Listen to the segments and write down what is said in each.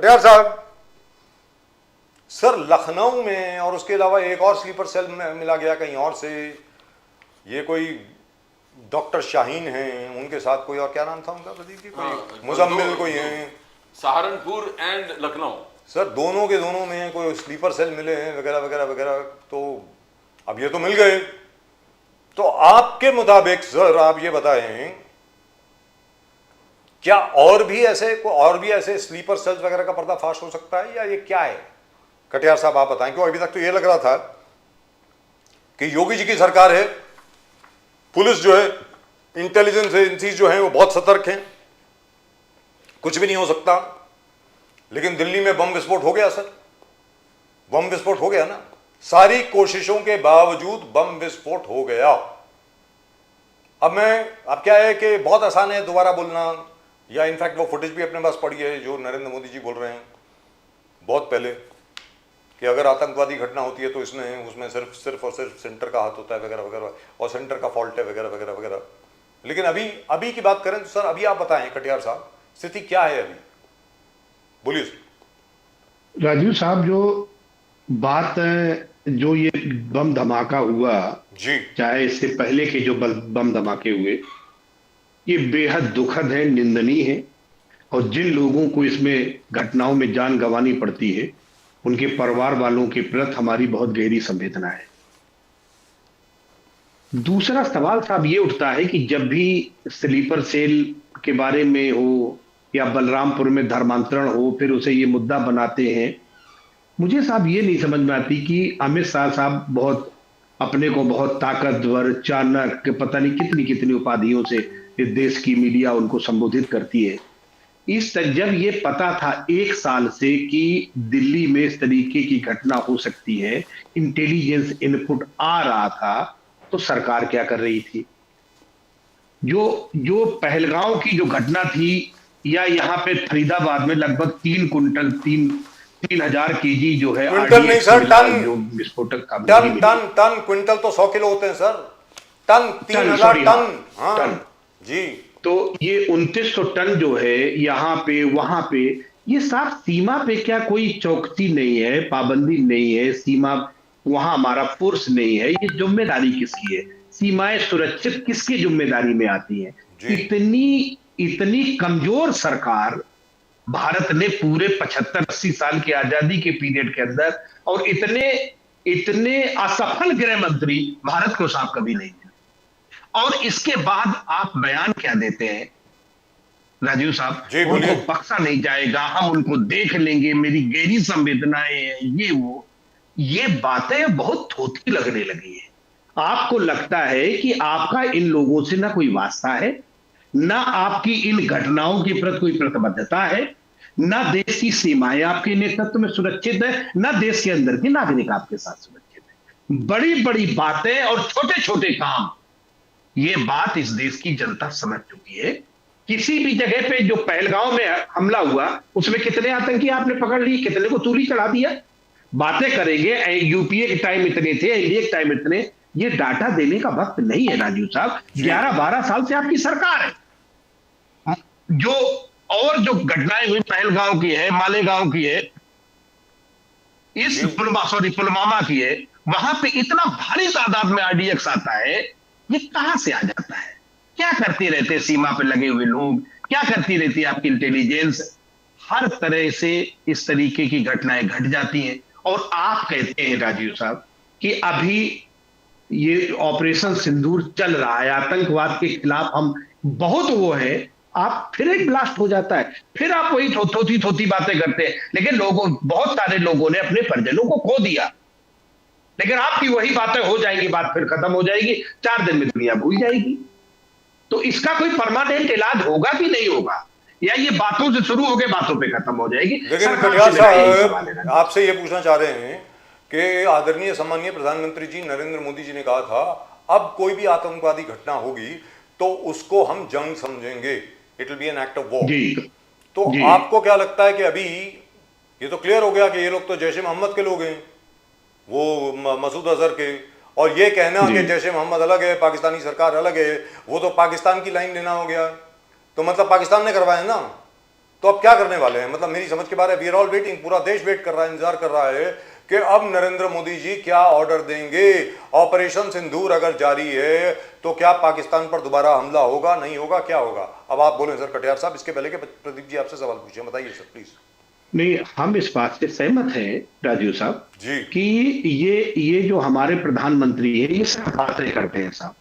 कटियार साहब, सर लखनऊ में और उसके अलावा एक और स्लीपर सेल में मिला गया कहीं और से, ये कोई डॉक्टर शाहीन हैं, उनके साथ कोई और क्या नाम था उनका प्रदीप जी, कोई मुजम्मिल कोई हैं, सहारनपुर एंड लखनऊ। सर दोनों के दोनों में कोई स्लीपर सेल मिले हैं वगैरह वगैरह वगैरह। तो अब ये तो मिल गए, तो आपके मुताबिक सर आप ये बताएं क्या और भी ऐसे स्लीपर सेल्स वगैरह का पर्दाफाश हो सकता है या ये क्या है? कटियार साहब आप बताएं, क्यों अभी तक तो ये लग रहा था कि योगी जी की सरकार है, पुलिस जो है, इंटेलिजेंस एजेंसीज जो हैं वो बहुत सतर्क हैं, कुछ भी नहीं हो सकता। लेकिन दिल्ली में बम विस्फोट हो गया सर, बम विस्फोट हो गया ना, सारी कोशिशों के बावजूद बम विस्फोट हो गया। अब क्या है कि बहुत आसान है दोबारा बोलना, या इनफैक्ट वो फुटेज भी अपने पास पड़ी है जो नरेंद्र मोदी जी बोल रहे हैं बहुत पहले कि अगर आतंकवादी घटना होती है तो उसमें सिर्फ और सिर्फ सेंटर का हाथ होता है वगैरह वगैरह, और सेंटर का फॉल्ट है वगैरह वगैरह वगैरह। लेकिन अभी की बात करें तो सर अभी आप बताएं कटियार साहब, स्थिति क्या है अभी, बोलिए। राजीव साहब, जो ये बम धमाका हुआ जी, चाहे इससे पहले के जो बम धमाके हुए, ये बेहद दुखद है, निंदनीय है। और जिन लोगों को इसमें घटनाओं में जान गंवानी पड़ती है उनके परिवार वालों के प्रति हमारी बहुत गहरी संवेदना है। दूसरा सवाल साहब ये उठता है कि जब भी स्लीपर सेल के बारे में हो या बलरामपुर में धर्मांतरण हो, फिर उसे ये मुद्दा बनाते हैं। मुझे साहब ये नहीं समझ में आती कि अमित शाह साहब अपने को बहुत ताकतवर, चाणक्य, पता नहीं कितनी कितनी उपाधियों से इस देश की मीडिया उनको संबोधित करती है। जब ये पता था 1 साल से कि दिल्ली में इस तरीके की घटना हो सकती है, इंटेलिजेंस इनपुट आ रहा था, तो सरकार क्या कर रही थी? जो पहलगांव की जो घटना थी, या यहाँ पे फरीदाबाद में लगभग 3,000 केजी जो है क्विंटल नहीं सर, टन, जो विस्फोटक टन क्विंटल तो 100 किलो होते हैं सर, टन 3,000 टन। हाँ टन जी। तो ये 2,900 टन जो है यहाँ पे वहां पे, ये साफ सीमा पे क्या कोई चौकसी नहीं है, पाबंदी नहीं है, सीमा वहां हमारा फोर्स नहीं है, ये जिम्मेदारी किसकी है? सीमाएं सुरक्षित किसकी जिम्मेदारी में आती है? इतनी कमजोर सरकार भारत ने पूरे 75-80 साल की आजादी के पीरियड के अंदर, और इतने असफल गृह मंत्री भारत को साफ कभी नहीं मिले। और इसके बाद आप बयान क्या देते हैं राजीव साहब? उनको बख्शा नहीं जाएगा, हम उनको देख लेंगे, मेरी गहरी संवेदनाएं हैं, ये बातें बहुत थोथी लगने लगी है। आपको लगता है कि आपका इन लोगों से ना कोई वास्ता है, ना आपकी इन घटनाओं के प्रति कोई प्रतिबद्धता है, ना देश की सीमाएं आपके नेतृत्व में सुरक्षित है, ना देश के अंदर के नागरिक आपके साथ सुरक्षित है। बड़ी बड़ी बातें और छोटे छोटे काम, ये बात इस देश की जनता समझ चुकी है। किसी भी जगह पे जो पहलगांव में हमला हुआ, उसमें कितने आतंकी आपने पकड़ लिए, कितने को तूली चढ़ा दिया? बातें करेंगे यूपीए के टाइम इतने थे, एनडीए के टाइम इतने, ये डाटा देने का वक्त नहीं है राजीव साहब। 11-12 साल से आपकी सरकार है। जो घटनाएं हुई पहलगांव की है, मालेगांव की है, पुलवामा की है, वहां पे इतना भारी तादाद में आरडीएक्स आता है, ये कहां से आ जाता है? क्या करते रहते सीमा पे लगे हुए लोग, क्या करती रहती है आपकी इंटेलिजेंस? हर तरह से इस तरीके की घटनाएं घट जाती हैं। और आप कहते हैं राजीव साहब कि अभी ये ऑपरेशन सिंदूर चल रहा है, आतंकवाद के खिलाफ हम बहुत वो है, आप फिर एक ब्लास्ट हो जाता है, फिर आप वही थोती बातें करते हैं। लेकिन बहुत सारे लोगों ने अपने परिजनों को खो दिया, लेकिन आपकी वही बातें हो जाएगी, बात फिर खत्म हो जाएगी, 4 दिन में दुनिया भूल जाएगी। तो इसका कोई परमानेंट इलाज होगा कि नहीं होगा, या ये बातों से शुरू होकर बातों पे खत्म हो जाएगी? लेकिन कटियार साहब आपसे ये पूछना चाह रहे हैं कि आदरणीय सम्मानीय प्रधानमंत्री जी नरेंद्र मोदी जी ने कहा था अब कोई भी आतंकवादी घटना होगी तो उसको हम जंग समझेंगे, it will be an act of war. तो आपको क्या लगता है कि अभी ये तो क्लियर हो गया कि ये लोग तो जैश ए मोहम्मद के लोग हैं, वो मसूद अजहर के, और ये कहना कि जैश ए मोहम्मद अलग है, पाकिस्तानी सरकार अलग है, वो तो पाकिस्तान की लाइन लेना हो गया। तो मतलब पाकिस्तान ने करवाया ना, तो अब क्या करने वाले हैं? मतलब मेरी समझ के बाहर, वी आर ऑल वेटिंग, पूरा देश वेट कर रहा है, इंतजार कर रहा है कि अब नरेंद्र मोदी जी क्या ऑर्डर देंगे। ऑपरेशन सिंदूर अगर जारी है तो क्या पाकिस्तान पर दोबारा हमला होगा, नहीं होगा, क्या होगा? अब आप बोलें सर कटियार साहब, इसके पहले के प्रदीप जी आपसे सवाल पूछे, बताइए सर प्लीज। नहीं, हम इस बात से सहमत हैं राजीव साहब जी कि ये जो हमारे प्रधानमंत्री है ये सब बातें करते हैं साहब,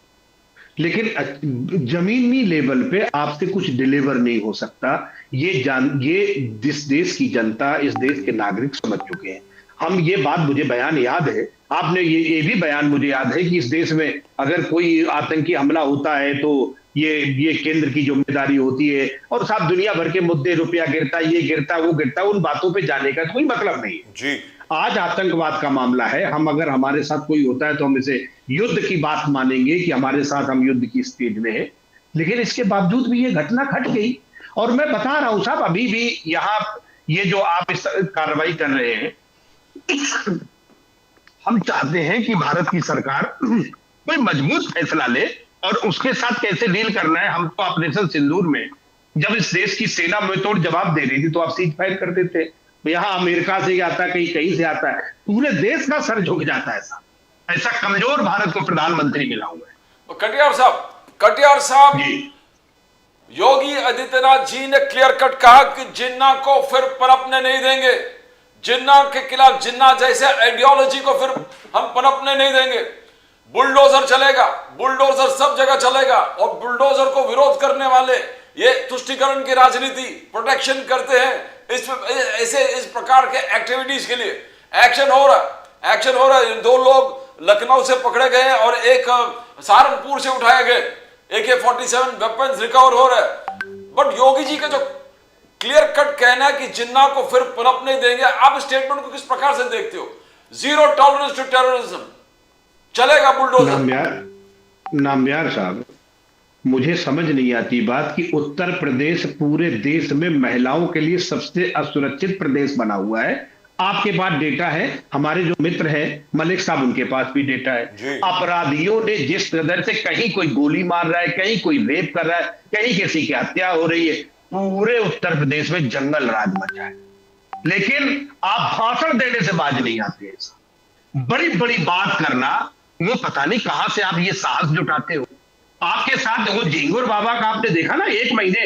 लेकिन जमीनी लेवल पे आपसे कुछ डिलीवर नहीं हो सकता। ये जिस देश की जनता, इस देश के नागरिक समझ चुके हैं। हम ये बात, मुझे बयान याद है, आपने ये भी बयान मुझे याद है कि इस देश में अगर कोई आतंकी हमला होता है तो ये केंद्र की जिम्मेदारी होती है, और साहब दुनिया भर के मुद्दे, रुपया गिरता, ये गिरता, वो गिरता, उन बातों पे जाने का कोई मतलब नहीं है। जी आज आतंकवाद का मामला है, हम अगर हमारे साथ कोई होता है तो हम इसे युद्ध की बात मानेंगे कि हमारे साथ हम युद्ध की स्टेज में है, लेकिन इसके बावजूद भी ये घटना घट गई। और मैं बता रहा हूं साहब, अभी भी यहां ये जो आप इस कार्रवाई कर रहे हैं, हम चाहते हैं कि भारत की सरकार कोई मजबूत फैसला ले और उसके साथ कैसे डील करना है। हम तो ऑपरेशन सिंदूर में जब इस देश की सेना मुंहतोड़ जवाब दे रही थी तो आप सीज फायर कर देते। यहाँ अमेरिका से आता है, कहीं कहीं से आता है, पूरे देश का सर झुक जाता है साहब। ऐसा कमजोर भारत को प्रधानमंत्री मिला हुआ है। कटियार साहब, जी योगी आदित्यनाथ जी ने क्लियर कट कहा कि जिन्ना को फिर पनपने नहीं देंगे। जिन्ना के खिलाफ, जिन्ना जैसे आइडियोलॉजी को फिर हम पनपने नहीं देंगे। बुलडोजर चलेगा, बुलडोजर सब जगह चलेगा, और बुलडोजर को विरोध करने वाले ये तुष्टीकरण की राजनीति, प्रोटेक्शन करते हैं। इस प्रकार के एक्टिविटीज के लिए एक्शन हो रहा है। 2 लोग लखनऊ से पकड़े गए हैं और एक सहारनपुर से उठाए गए। AK-47 वेपन्स रिकवर हो रहा है। बट योगी जी का जो क्लियर कट कहना है कि जिन्ना को फिर पनप नहीं देंगे, आप स्टेटमेंट को किस प्रकार से देखते हो? 0 टॉलरेंस टू टेररिज्म, चलेगा बुलडोजर। नामयार साहब, मुझे समझ नहीं आती बात कि उत्तर प्रदेश पूरे देश में महिलाओं के लिए सबसे असुरक्षित प्रदेश बना हुआ है। आपके पास डेटा है, हमारे जो मित्र हैं मलिक साहब, उनके पास भी डेटा है। अपराधियों ने जिस कदर से, कहीं कोई गोली मार रहा है, कहीं कोई रेप कर रहा है, कहीं किसी की हत्या हो रही है, पूरे उत्तर प्रदेश में जंगल राज मचा है। लेकिन आप भाषण देने से बाज नहीं आते। बड़ी बड़ी बात करना, वो पता नहीं कहां से आप ये साहस जुटाते हो। आपके साथ वो झिंगुर बाबा का आपने देखा ना, 1 महीने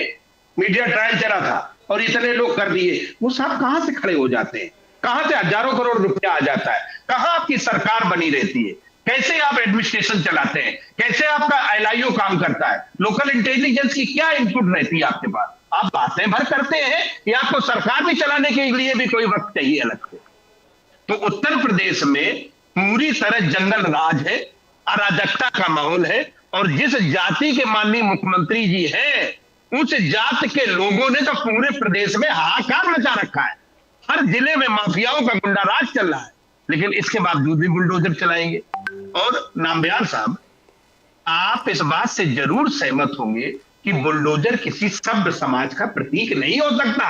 मीडिया ट्रायल चला था और इतने लोग कर दिए। वो साहब कहां से खड़े हो जाते हैं, कहां से हजारों करोड़ रुपया आ जाता है, कहां आपकी सरकार बनी रहती है, कैसे आप एडमिनिस्ट्रेशन चलाते हैं, कैसे आपका LIO काम करता है, लोकल इंटेलिजेंस की क्या इनपुट रहती है आपके पास? आप बातें भर करते हैं या आपको सरकार भी चलाने के लिए भी कोई वक्त चाहिए अलग से? तो उत्तर प्रदेश में पूरी तरह जंगल राज है, अराजकता का माहौल है, और जिस जाति के माननीय मुख्यमंत्री जी हैं, उस जात के लोगों ने तो पूरे प्रदेश में हाहाकार मचा रखा है। हर जिले में माफियाओं का गुंडा राज चल रहा है, लेकिन इसके बावजूद भी बुलडोजर चलाएंगे। और नामबियार साहब, आप इस बात से जरूर सहमत होंगे कि बुलडोजर किसी सभ्य समाज का प्रतीक नहीं हो सकता।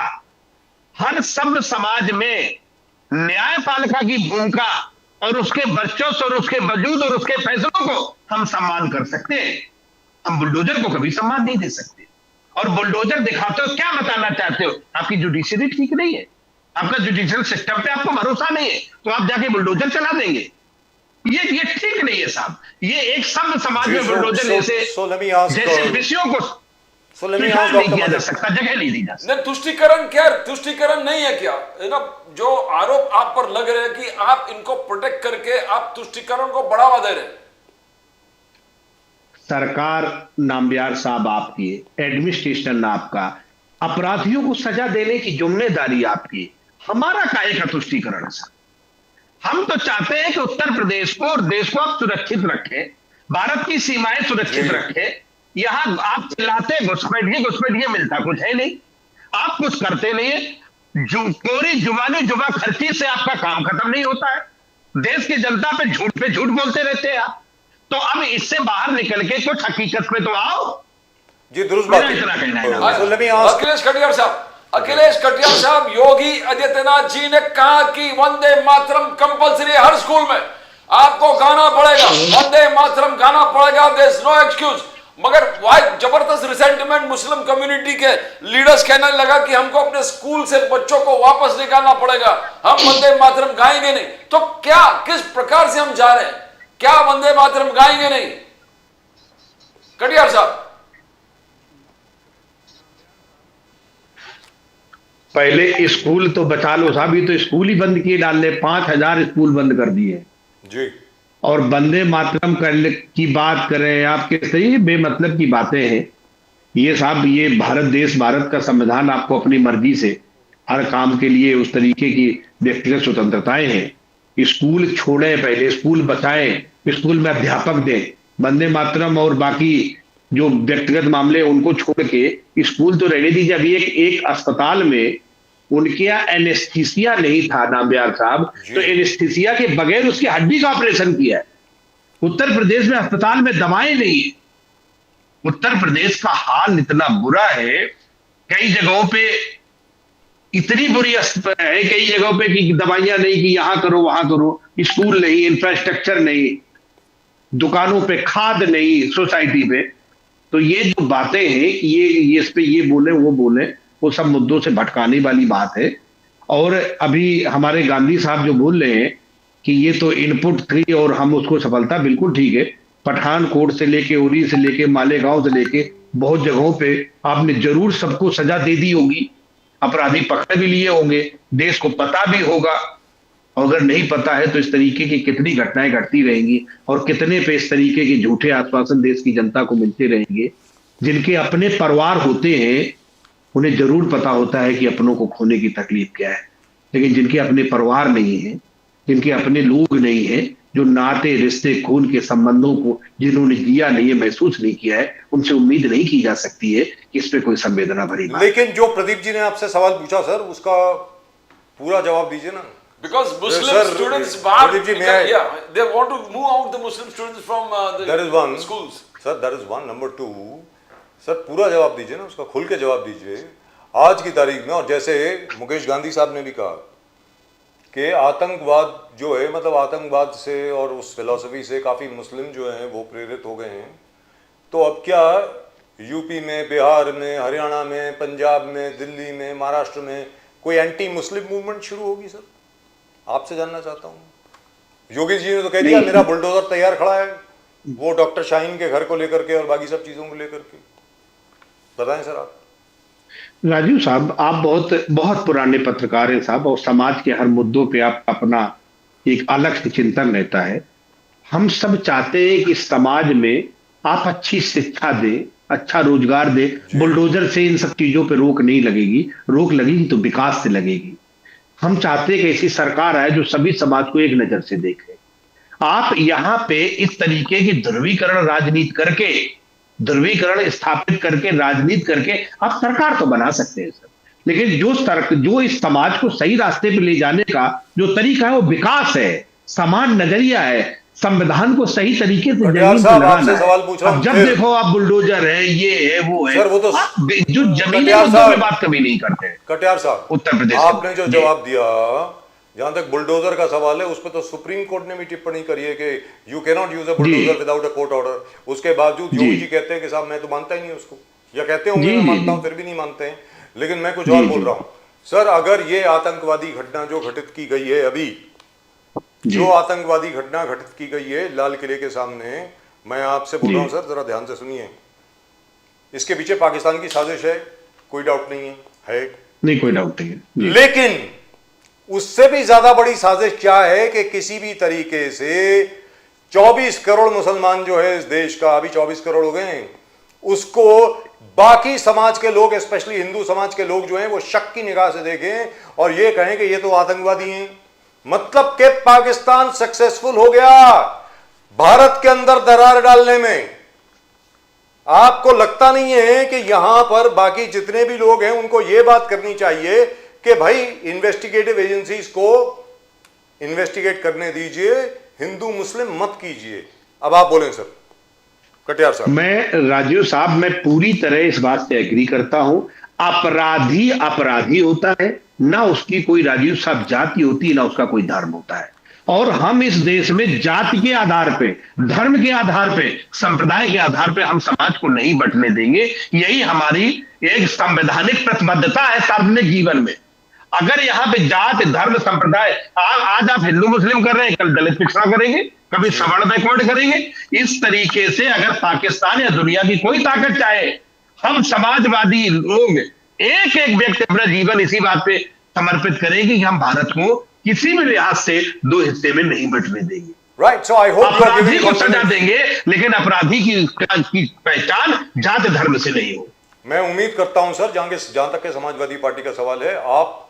हर सभ्य समाज में न्यायपालिका की भूमिका और उसके वर्चस्व और उसके वजूद और उसके फैसलों को हम सम्मान कर सकते हैं। हम बुलडोजर को कभी सम्मान नहीं दे सकते। और बुलडोजर दिखाते हो, क्या बताना चाहते हो? आपकी जुडिशरी ठीक नहीं है, आपका जुडिशियल सिस्टम पे आपको भरोसा नहीं है, तो आप जाके बुलडोजर चला देंगे। ये ठीक नहीं है साहब। ये एक सभ्य समाज में बुलडोजर जैसे विषयों को नहीं किया जा सकता, जगह नहीं दी जा सकती। तुष्टीकरण क्या, तुष्टीकरण नहीं है क्या? ना जो आरोप आप पर लग रहे हैं कि आप इनको प्रोटेक्ट करके आप तुष्टीकरण को बढ़ावा दे रहे हैं। सरकार नामबियार साहब आपकी, एडमिनिस्ट्रेशन आपका, अपराधियों को सजा देने की जिम्मेदारी आपकी, हमारा काहे का तुष्टीकरण है? हम तो चाहते हैं कि उत्तर प्रदेश को और देश को आप सुरक्षित रखें, भारत की सीमाएं सुरक्षित रखें। यहां आप चिल्लाते घुसपैठिए मिलता कुछ है नहीं, आप कुछ करते नहीं है। पूरी जुबानी जुबा खर्ची से आपका काम खत्म नहीं होता है। देश की जनता पे झूठ बोलते रहते हैं आप। तो अब इससे बाहर निकल के कुछ हकीकत पे तो आओ। जी दुरुस्त बात है। अखिलेश कटियार साहब, योगी आदित्यनाथ जी ने कहा कि वंदे मातरम कंपलसरी है हर स्कूल में, आपको गाना पड़ेगा, वंदे मातरम गाना पड़ेगा, देयर इज नो एक्सक्यूज। मगर वह जबरदस्त रिसेंटमेंट मुस्लिम कम्युनिटी के लीडर्स कहने लगा कि हमको अपने स्कूल से बच्चों को वापस निकालना पड़ेगा, हम वंदे मातरम गाएंगे नहीं। तो क्या, किस प्रकार से हम जा रहे हैं? क्या वंदे मातरम गाएंगे नहीं? कटियार साहब, पहले स्कूल तो बचा लो साहब, ये तो स्कूल ही बंद किए डाल ले, 5,000 स्कूल बंद कर दिए जी। और वंदे मातरम करने की बात कर रहे हैं आपके, सही बेमतलब की बातें हैं ये साहब। ये भारत देश, भारत का संविधान आपको अपनी मर्जी से हर काम के लिए उस तरीके की व्यक्तिगत स्वतंत्रताएं हैं। स्कूल छोड़े, पहले स्कूल बचाएं, स्कूल में अध्यापक दें। वंदे मातरम और बाकी जो व्यक्तिगत मामले उनको छोड़ के स्कूल तो रहने दीजिए। अभी एक अस्पताल में उनके यहाँ एनेस्थीसिया नहीं था नामबियार साहब, तो एनेस्थीसिया के बगैर उसकी हड्डी का ऑपरेशन किया है। उत्तर प्रदेश में अस्पताल में दवाएं नहीं है। उत्तर प्रदेश का हाल इतना बुरा है, कई जगहों पे इतनी बुरी है, कई जगहों पे कि दवाइयां नहीं, कि यहां करो वहां करो, स्कूल नहीं, इंफ्रास्ट्रक्चर नहीं, दुकानों पे खाद नहीं, सोसाइटी पे। तो ये जो बातें हैं, ये इस पे ये बोले वो बोले, वो सब मुद्दों से भटकाने वाली बात है। और अभी हमारे गांधी साहब जो बोल रहे हैं कि ये तो इनपुट थी और हम उसको सफलता, बिल्कुल ठीक है। पठानकोट से लेके, उरी से लेके, मालेगांव से लेके बहुत जगहों पे आपने जरूर सबको सजा दे दी होगी, अपराधी पकड़ भी लिए होंगे, देश को पता भी होगा। और अगर नहीं पता है तो इस तरीके की कितनी घटनाएं घटती रहेंगी और कितने पे इस तरीके के झूठे आश्वासन देश की जनता को मिलते रहेंगे। जिनके अपने परिवार होते हैं उन्हें जरूर पता होता है कि अपनों को खोने की तकलीफ क्या है, लेकिन जिनके अपने परिवार नहीं है, जिनके अपने लोग नहीं है, जो नाते रिश्ते खून के संबंधों को जिन्होंने जिया नहीं है, महसूस नहीं किया है, उनसे उम्मीद नहीं की जा सकती है कि इस पे कोई संवेदना भरी बात। लेकिन जो प्रदीप जी ने आपसे सवाल पूछा सर, उसका पूरा जवाब दीजिए ना। because Muslim Sir, students Pradeep ji, may I- they want to move out the Muslim students from the That is one. schools. Sir that is one. Number two, sir पूरा जवाब दीजिए ना, उसका खुल के जवाब दीजिए आज की तारीख में। और जैसे मुकेश गांधी साहब ने भी कहा कि आतंकवाद जो है, मतलब आतंकवाद से और उस फिलॉसफी से काफ़ी मुस्लिम जो हैं वो प्रेरित हो गए हैं। तो अब क्या यूपी में, बिहार में, हरियाणा में, पंजाब में, दिल्ली में, महाराष्ट्र में कोई एंटी मुस्लिम मूवमेंट शुरू होगी? सर आपसे जानना चाहता हूँ। योगी जी ने तो कह दिया मेरा बुलडोजर तैयार खड़ा है, वो डॉक्टर शाहीन के घर को लेकर के और बाकी सब चीज़ों को लेकर के। बताएं सर आप। राजीव साहब, आप बहुत बहुत पुराने पत्रकार हैं साहब, और समाज के हर मुद्दों पे आप अपना एक अलग से चिंतन रहता है। हम सब चाहते हैं कि समाज में आप अच्छी शिक्षा दें, अच्छा रोजगार दें। बुलडोजर से इन सब चीजों पे रोक नहीं लगेगी, रोक लगेगी तो विकास से लगेगी। हम चाहते हैं कि ऐसी सरकार आए जो सभी समाज को एक नजर से देखे। आप यहाँ पे इस तरीके की ध्रुवीकरण राजनीति करके, ध्रुवीकरण स्थापित करके, राजनीति करके आप सरकार तो बना सकते हैं सर, लेकिन जो इस समाज को सही रास्ते पे ले जाने का जो तरीका है वो विकास है, समान नजरिया है, संविधान को सही तरीके से जमीन पे लगाना है। सवाल पूछ रहा हूं। अब जब देखो आप बुलडोजर है, ये है, वो है, सर वो तो जो जमीनी मुद्दों पे बात कभी नहीं करते। कटियार साहब, उत्तर प्रदेश आपने जो जवाब दिया, जहां तक बुलडोजर का सवाल है, उस पर तो सुप्रीम कोर्ट ने भी टिप्पणी करी है कि you can not use a bulldozer without a court order. उसके बावजूद योगी जी कहते हैं कि साहब मैं तो मानता ही नहीं उसको, या कहते होंगे मैं मानता हूं, फिर भी नहीं मानते हैं। लेकिन मैं कुछ और बोल रहा हूं सर। अगर ये आतंकवादी घटना जो घटित की गई है अभी, जो आतंकवादी घटना घटित की गई है लाल किले के सामने, मैं आपसे बोल रहा हूं सर, जरा ध्यान से सुनिए। इसके पीछे पाकिस्तान की साजिश है, कोई डाउट नहीं है नहीं, कोई डाउट नहीं है। लेकिन उससे भी ज्यादा बड़ी साजिश क्या है कि किसी भी तरीके से 24 करोड़ मुसलमान जो है इस देश का, अभी 24 करोड़ हो गए हैं, उसको बाकी समाज के लोग, स्पेशली हिंदू समाज के लोग जो हैं वो शक की निगाह से देखें और ये कहें कि ये तो आतंकवादी हैं। मतलब कि पाकिस्तान सक्सेसफुल हो गया भारत के अंदर दरार डालने में। आपको लगता नहीं है कि यहां पर बाकी जितने भी लोग हैं उनको यह बात करनी चाहिए कि भाई इन्वेस्टिगेटिव एजेंसीज को इन्वेस्टिगेट करने दीजिए, हिंदू मुस्लिम मत कीजिए। अब आप बोलें सर। कटियार साहब। मैं राजीव साहब, मैं पूरी तरह इस बात से एग्री करता हूं। अपराधी अपराधी होता है, ना उसकी कोई राजीव साहब जाति होती है, ना उसका कोई धर्म होता है। और हम इस देश में जाति के आधार पे, धर्म के आधार पे, संप्रदाय के आधार पे हम समाज को नहीं बंटने देंगे। यही हमारी एक संवैधानिक प्रतिबद्धता है सार्वजनिक जीवन में। अगर यहाँ पे जात, धर्म, संप्रदाय, आज आप हिंदू मुस्लिम कर रहे हैं, कल दलित पिछड़ा करेंगे, कभी सवर्ण बैकवर्ड करेंगे। इस तरीके से अगर पाकिस्तान या दुनिया की कोई ताकत चाहे, हम समाजवादी लोग एक एक व्यक्ति अपना जीवन इसी बात पे समर्पित करेंगे कि हम भारत को किसी भी लिहाज से दो हिस्से में नहीं बंटने देंगे। राइट, सो आई होप अपराधी को सजा देंगे, लेकिन अपराधी की पहचान जात धर्म से नहीं हो। मैं उम्मीद करता हूं सर, जहां तक के समाजवादी पार्टी का सवाल है, आप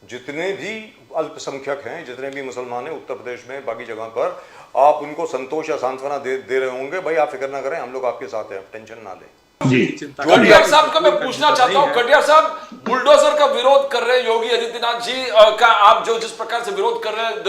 जितने भी अल्पसंख्यक हैं, जितने भी मुसलमान हैं उत्तर प्रदेश में, बाकी जगह पर, आप उनको संतोष या सांत्वना दे रहे होंगे, भाई आप फिक्र ना करें, हम लोग आपके साथ हैं, टेंशन ना लें। कटियार साहब को मैं पूछना चाहता हूं, कटियार साहब बुलडोजर का विरोध कर रहे हैं योगी आदित्यनाथ जी का, आप जो जिस प्रकार से विरोध कर रहे हैं, the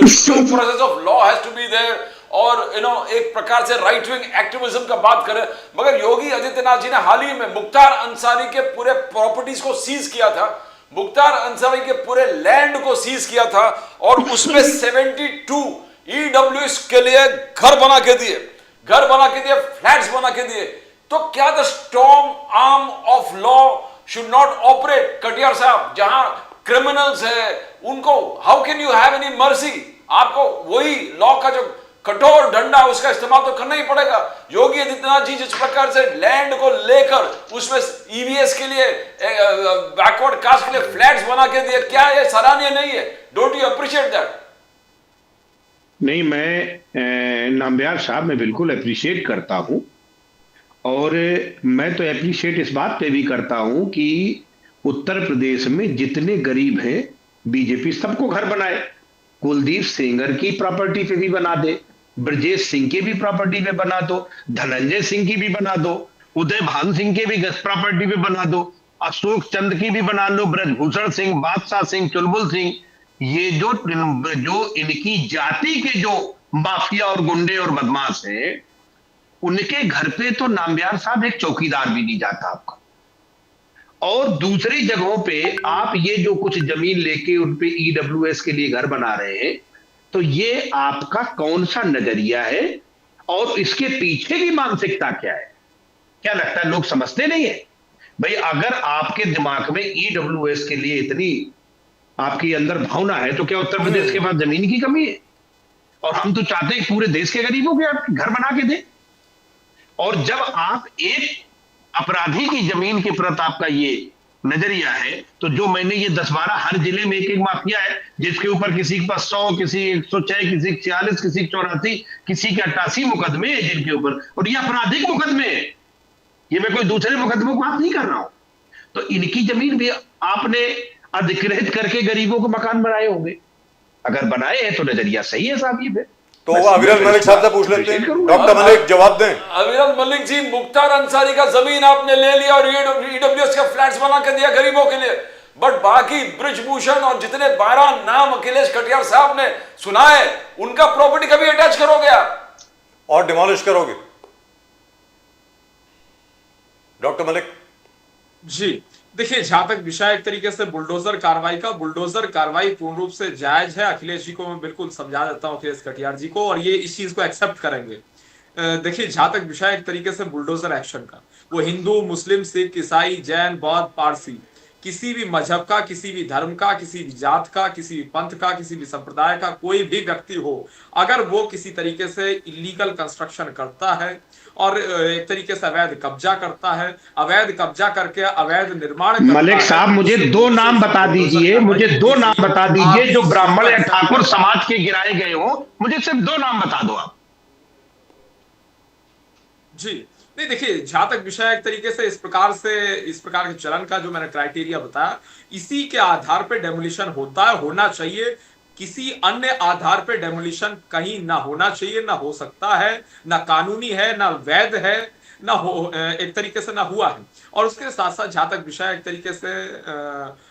process of law has to be there, और एक प्रकार से राइट विंग एक्टिविज्म का बात करें, मगर योगी आदित्यनाथ जी ने हाल ही में मुख्तार अंसारी के पूरे प्रॉपर्टीज को सीज किया था, मुख्तार अंसारी के पूरे लैंड को सीज किया था, और उसमें 72 ईडब्ल्यूएस के लिए घर बना के दिए, फ्लैट्स बना के दिए। तो क्या the strong arm of law should not operate? Katiyar साहब, जहां क्रिमिनल्स है उनको how can you have any mercy? आपको वही लॉ का जो कठोर डंडा उसका इस्तेमाल तो करना ही पड़ेगा। योगी आदित्यनाथ जी जिस प्रकार से लैंड को लेकर उसमें ईवीएस के लिए, बैकवर्ड कास्ट के लिए फ्लैट्स बना के दिए, क्या ये सराहनीय नहीं है? Don't you appreciate that? नहीं, मैं नामबियार साहब मैं बिल्कुल अप्रिशिएट करता हूं, और मैं तो अप्रिशिएट इस बात पे भी करता हूं कि उत्तर प्रदेश में जितने गरीब हैं, बीजेपी सबको घर बनाए। कुलदीप सेंगर की प्रॉपर्टी पे भी बना दे, ब्रजेश सिंह की भी प्रॉपर्टी पे बना दो, धनंजय सिंह की भी बना दो, उदय भान सिंह की भी प्रॉपर्टी पे बना दो, अशोक चंद की भी बना लो, ब्रजभूषण सिंह, बादशाह सिंह, चुलबुल सिंह, ये जो इनकी जाति के जो माफिया और गुंडे और बदमाश हैं, उनके घर पे तो नामबियार साहब एक चौकीदार भी नहीं जाता आपका। और दूसरी जगहों पे आप ये जो कुछ जमीन लेके उन पे ईडब्ल्यूएस के लिए घर बना रहे हैं, तो ये आपका कौन सा नजरिया है और इसके पीछे की मानसिकता क्या है? क्या लगता है लोग समझते नहीं है? भाई अगर आपके दिमाग में ईडब्ल्यूएस के लिए इतनी आपके अंदर भावना है, तो क्या उत्तर प्रदेश के पास जमीन की कमी है? और हम तो चाहते हैं पूरे देश के गरीबों के आप घर बना के दें। और जब आप एक अपराधी की जमीन के प्रति आपका ये नजरिया है, तो जो मैंने ये 10-12 हर जिले में एक एक माफिया है जिसके ऊपर किसी के पास 100, किसी 106, किसी 46, किसी 84, किसी के 88 मुकदमे हैं जिनके ऊपर, और ये आपराधिक मुकदमे है, ये मैं कोई दूसरे मुकदमों को बात नहीं कर रहा हूं। तो इनकी जमीन भी आपने अधिग्रहित करके गरीबों को मकान बनाए होंगे। अगर बनाए हैं तो नजरिया सही है साहब। ये तो अविरल मलिक साहब से पूछ लेते हैं, डॉक्टर मलिक जवाब दें। अविरल मलिक जी, मुख्तार अंसारी का जमीन आपने ले लिया और ईडब्ल्यूएस के फ्लैट्स बना के दिया गरीबों के लिए, बट बाकी ब्रिजभूषण और जितने 12 नाम अखिलेश कटियार साहब ने सुनाए, उनका प्रॉपर्टी कभी अटैच करोगे आप और डिमोलिश करोगे? डॉक्टर मलिक जी देखिए, जहां तक विषय एक तरीके से बुलडोजर कार्रवाई पूर्ण रूप से जायज है। अखिलेश जी को मैं बिल्कुल समझा देता हूं, अखिलेश कटियार जी को, और ये इस चीज को एक्सेप्ट करेंगे। देखिए, जहां तक विषय एक तरीके से बुलडोजर एक्शन का, वो हिंदू, मुस्लिम, सिख, ईसाई, जैन, बौद्ध, पारसी, किसी भी मजहब का, किसी भी धर्म का, किसी भी जात का, किसी भी पंथ का, किसी भी संप्रदाय का कोई भी व्यक्ति हो, अगर वो किसी तरीके से इलीगल कंस्ट्रक्शन करता है और एक तरीके से अवैध कब्जा करता है, अवैध कब्जा करके अवैध निर्माण, मलिक साहब मुझे 2 नाम बता दीजिए, मुझे 2 नाम बता दीजिए जो ब्राह्मण या ठाकुर समाज के गिराए गए हो, मुझे सिर्फ 2 नाम बता दो आप। जी नहीं, देखिए, जहां तक विषय एक तरीके से इस प्रकार के चलन का जो मैंने क्राइटेरिया बताया, इसी के आधार पे डेमोलिशन होता है, होना चाहिए। किसी अन्य आधार पे डेमोलिशन कहीं ना होना चाहिए, ना हो सकता है, ना कानूनी है, ना वैध है, ना हो, एक तरीके से ना हुआ है। और उसके साथ साथ जहां तक विषय एक तरीके से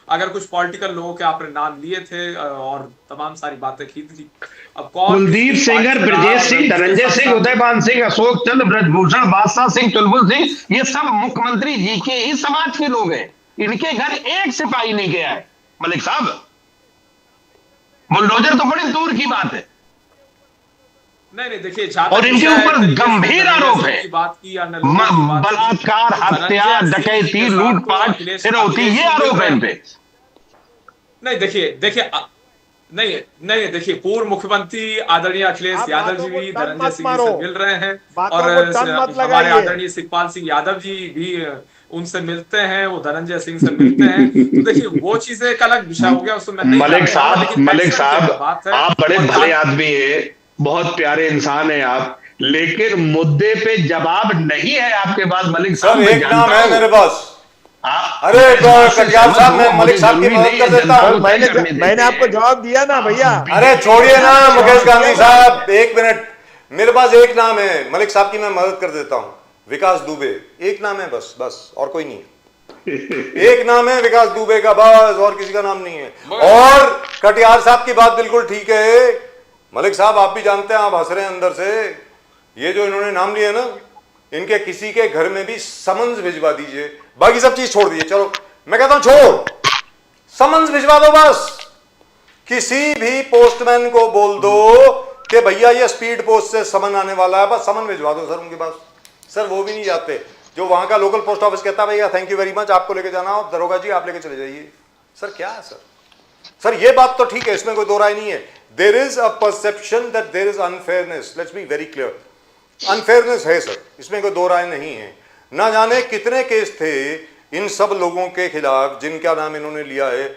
अगर कुछ पॉलिटिकल लोगों के आपने नाम लिए थे और तमाम सारी बातें की थी, अब कुलदीप सेंगर, ब्रजेश सिंह, धनंजय सिंह, उदयभान सिंह, अशोक चंद, ब्रजभूषण, बादशाह सिंह, चुलबुल सिंह, ये सब मुख्यमंत्री जी के ही समाज के लोग हैं। इनके घर एक सिपाही नहीं गया है। मलिक साहब, बुलडोजर तो बड़ी दूर की बात है। नहीं देखिए, जहां तक और इनके विषय ऊपर तरीके से गंभीर धनंजय आरोप सिंह है। की बात की या अन्य लोगों की बात की, बलात्कार, तो हत्या, धनंजय सिंह जी डकैती, के साथ तो लूटपाट, फिरौती, ये अखिलेश जी आरोप मिल है रहे इन पे। हैं। नहीं देखिए नहीं नहीं देखिए, पूर्व मुख्यमंत्री आदरणीय अखिलेश आप यादव बातों जी को भी टन धनंजय मत सिंह जी मारो, से मिल रहे हैं, और बातों को टन मत हमारे लगाइए। आदरणीय शिवपाल सिंह यादव जी भी उनसे मिलते हैं, वो धनंजय सिंह से मिलते हैं। तो देखिए, वो चीजें एक अलग विषय हो गया, उसमें मैं नहीं जा रहा हूं, लेकिन मलिक एक्शन की अगर साहब, बात है आप बड़े और भले आदमी हैं, बहुत प्यारे इंसान हैं आप, लेकिन मुद्दे पे जवाब नहीं है आपके पास मलिक साहब। सर मैं एक नाम जानता है हूं मेरे पास। आप अरे इस बात से कटियार सहमत साहब, हो, मैं मुझे मलिक साहब की जरूरी मदद नहीं कर है देता जनता हूं। को तय करने देते मैंने आपको हैं। जवाब दिया ना भैया। अरे छोड़िए ना मुकेश गांधी दिया साहब, एक मिनट, मेरे पास एक नाम है मलिक साहब की, मैं मदद कर देता हूं, विकास दुबे। एक नाम है बस, और कोई नहीं है। एक नाम है विकास दुबे का, बस, और किसी का नाम नहीं है। और कटियार साहब की बात बिल्कुल ठीक है। मलिक साहब, आप भी जानते हैं, आप हंस रहे हैं अंदर से, ये जो इन्होंने नाम लिए ना, इनके किसी के घर में भी समन्स भिजवा दीजिए, बाकी सब चीज छोड़ दीजिए। चलो मैं कहता हूं छोड़, समन्स भिजवा दो बस। किसी भी पोस्टमैन को बोल दो कि भैया ये स्पीड पोस्ट से समन आने वाला है, बस समन भिजवा दो सर उनके पास। सर वो भी नहीं जाते, जो वहां का लोकल पोस्ट ऑफिस कहता है भैया थैंक यू वेरी मच, आपको लेके जाना हो दरोगा जी, आप लेके चले जाइए। सर क्या है सर ये बात तो ठीक है, इसमें कोई दो राय नहीं है। There is a perception that there is unfairness, let's be very clear, unfairness है सर, इसमें कोई दो राय नहीं है। ना जाने कितने केस थे इन सब लोगों के खिलाफ जिनका नाम इन्होंने लिया है।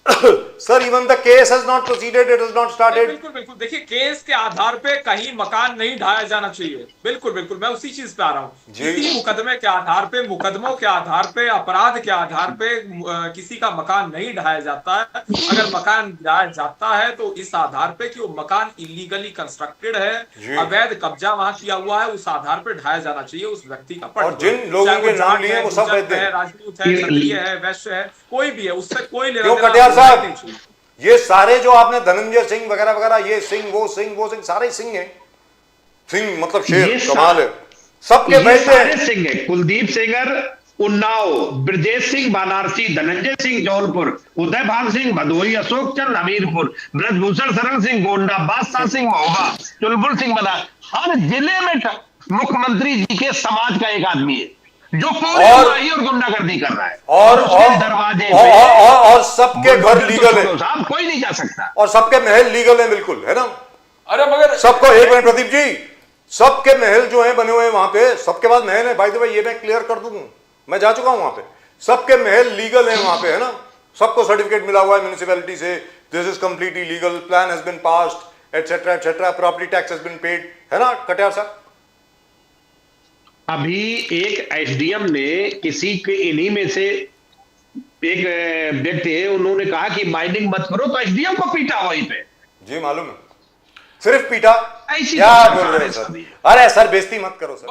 Sir even the case has not proceeded, it has not started. बिल्कुल बिल्कुल, देखिए, केस के आधार पे कहीं मकान नहीं ढाया जाना चाहिए। बिल्कुल बिल्कुल, मैं उसी चीज पे आ रहा हूँ। किसी मुकदमे के आधार पे, मुकदमों के आधार पे, अपराध के आधार पे किसी का मकान नहीं ढाया जाता है। अगर मकान ढाया जाता है तो इस आधार पे कि वो मकान इलीगली कंस्ट्रक्टेड है, अवैध कब्जा वहां किया हुआ है, उस आधार पे ढाया जाना चाहिए उस व्यक्ति का पट। और जिन लोगों के नाम लिए वो सब वैध हैं, राजपूत है, क्षत्रिय है, वैश्य है, कोई भी है, उससे कोई लेना क्यों देना कटियार नहीं साहब, चाहिए। ये सारे जो आपने धनंजय सिंह वगैरह वगैरह, ये सिंह वो सिंह सारे सिंह हैं। सिंह मतलब शेर, कमाल है, सबके बैठे सारे सिंह है। कुलदीप सेंगर उन्नाव, ब्रजेश सिंह वाराणसी, धनंजय सिंह जौनपुर, उदय भान सिंह भदोही, अशोक चंद हमीरपुर, ब्रजभूषण शरण सिंह गोंडा, बादशाह सिंह महोबा, चुलबुल सिंह बना। हर जिले में मुख्यमंत्री जी के समाज का एक आदमी है जो पूरी गुंडाई और गुंडागर्दी कर रहा है, और दरवाजे और सबके घर लीगल है साहब, कोई नहीं जा सकता, और सबके महल लीगल है, बिल्कुल है ना। अरे मगर सबको, एक मिनट प्रदीप जी, सबके महल जो है बने हुए हैं वहां पे, सबके पास महल है। बाय द वे ये मैं क्लियर कर दूं, मैं जा चुका हूं वहां पे, सबके महल लीगल है वहां पे, है ना। सबको सर्टिफिकेट मिला हुआ है म्युनिसिपैलिटी से, this is completely legal, plan has been passed, etcetera, property tax has been paid, है ना कटियार साहब। अभी एक एसडीएम ने किसी के इन्हीं में से एक व्यक्ति है, उन्होंने कहा कि माइनिंग मत करो, तो एसडीएम को पीटा वहीं पे। जी मालूम है, सिर्फ पीटा, ऐसी क्या तो बोल रहे हैं सरकार सर। है। अरे सर बेइज्जती मत करो सर।